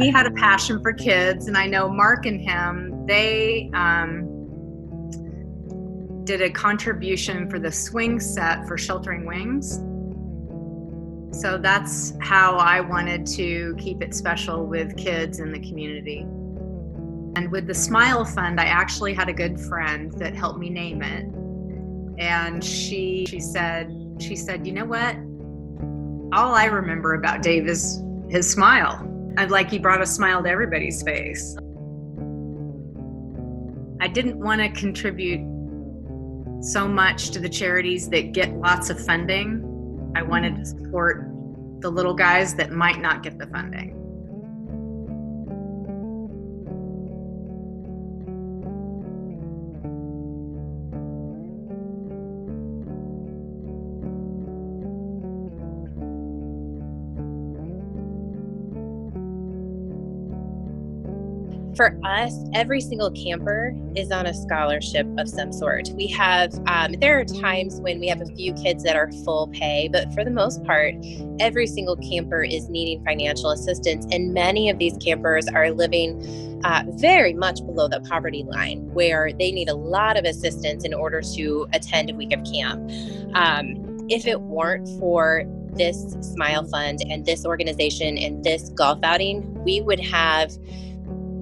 he had a passion for kids, and I know Mark and him, they did a contribution for the swing set for Sheltering Wings. So that's how I wanted to keep it special with kids in the community. And with the Smile Fund, I actually had a good friend that helped me name it. And she said, you know what? All I remember about Dave is his smile. I'd like he brought a smile to everybody's face. I didn't want to contribute so much to the charities that get lots of funding. I wanted to support the little guys that might not get the funding. For us, every single camper is on a scholarship of some sort. We have, there are times when we have a few kids that are full pay, but for the most part, every single camper is needing financial assistance. And many of these campers are living very much below the poverty line, where they need a lot of assistance in order to attend a week of camp. If it weren't for this Smile Fund and this organization and this golf outing, we would have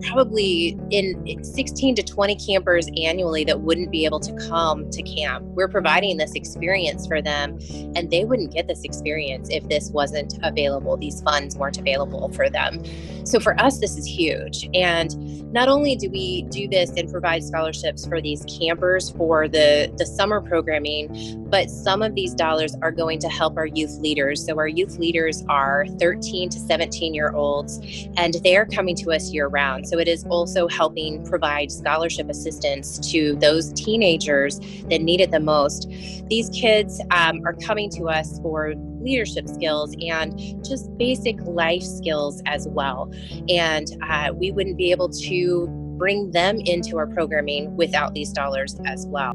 probably in 16 to 20 campers annually that wouldn't be able to come to camp. We're providing this experience for them, and they wouldn't get this experience if this wasn't available. These funds weren't available for them. So for us, this is huge. And not only do we do this and provide scholarships for these campers for the summer programming, but some of these dollars are going to help our youth leaders. So our youth leaders are 13 to 17-year-olds, and they're coming to us year round. So it is also helping provide scholarship assistance to those teenagers that need it the most. These kids are coming to us for leadership skills and just basic life skills as well. And we wouldn't be able to bring them into our programming without these dollars as well.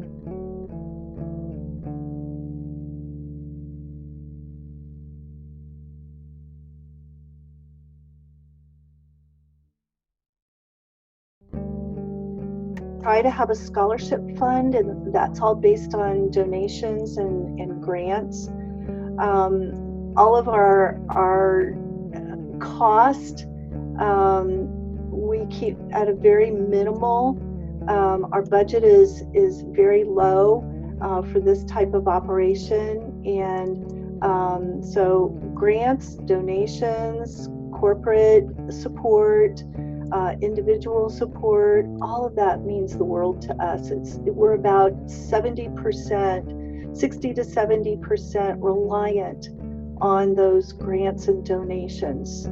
Try to have a scholarship fund, and that's all based on donations and grants. All of our cost we keep at a very minimal. Our budget is very low for this type of operation, and so grants, donations, corporate support, individual support, all of that means the world to us. We're about 70%, 60 to 70% reliant on those grants and donations.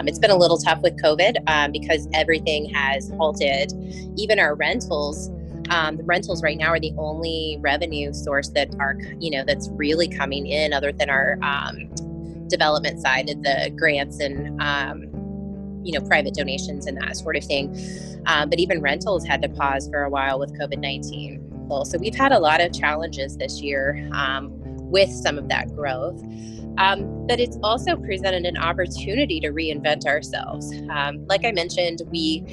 It's been a little tough with COVID because everything has halted. Even our rentals, the rentals right now are the only revenue source that are, that's really coming in, other than our development side of the grants and private donations and that sort of thing. But even rentals had to pause for a while with COVID-19. So we've had a lot of challenges this year with some of that growth. But it's also presented an opportunity to reinvent ourselves. Like I mentioned, we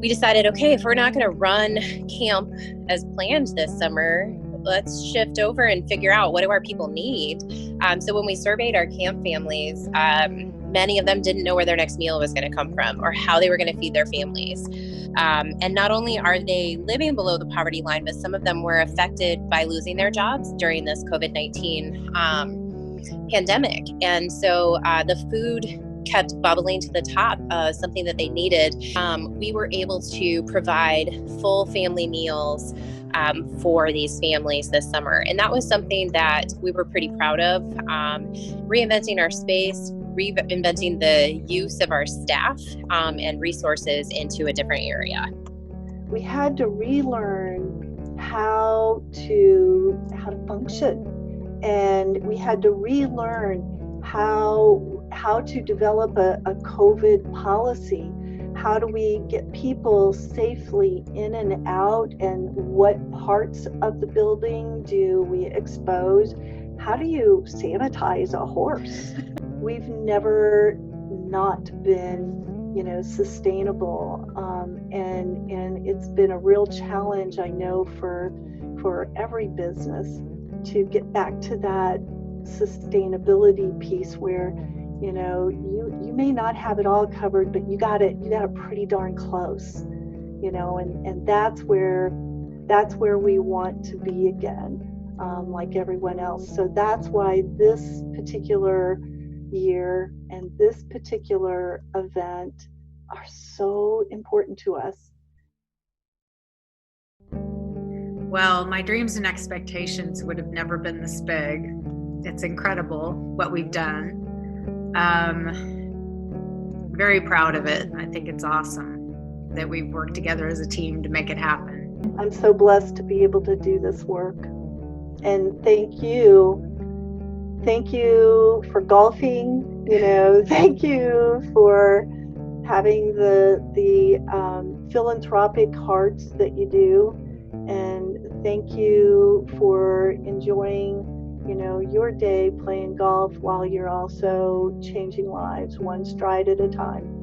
decided, okay, if we're not going to run camp as planned this summer, let's shift over and figure out, what do our people need? So when we surveyed our camp families, many of them didn't know where their next meal was going to come from or how they were going to feed their families. And not only are they living below the poverty line, but some of them were affected by losing their jobs during this COVID-19 pandemic. And so the food kept bubbling to the top, something that they needed. We were able to provide full family meals for these families this summer. And that was something that we were pretty proud of, reinventing our space, reinventing the use of our staff and resources into a different area. We had to relearn how to function, and we had to relearn how to develop a COVID policy. How do we get people safely in and out, and what parts of the building do we expose? How do you sanitize a horse? We've never not been, sustainable. And it's been a real challenge, I know, for every business to get back to that sustainability piece where, you may not have it all covered, but you got it pretty darn close, and that's where we want to be again, like everyone else. So that's why this particular year and this particular event are so important to us. Well, my dreams and expectations would have never been this big. It's incredible what we've done. Very proud of it. I think it's awesome that we've worked together as a team to make it happen. I'm so blessed to be able to do this work. And thank you. Thank you for golfing, thank you for having the philanthropic hearts that you do. And thank you for enjoying, your day playing golf while you're also changing lives one stride at a time.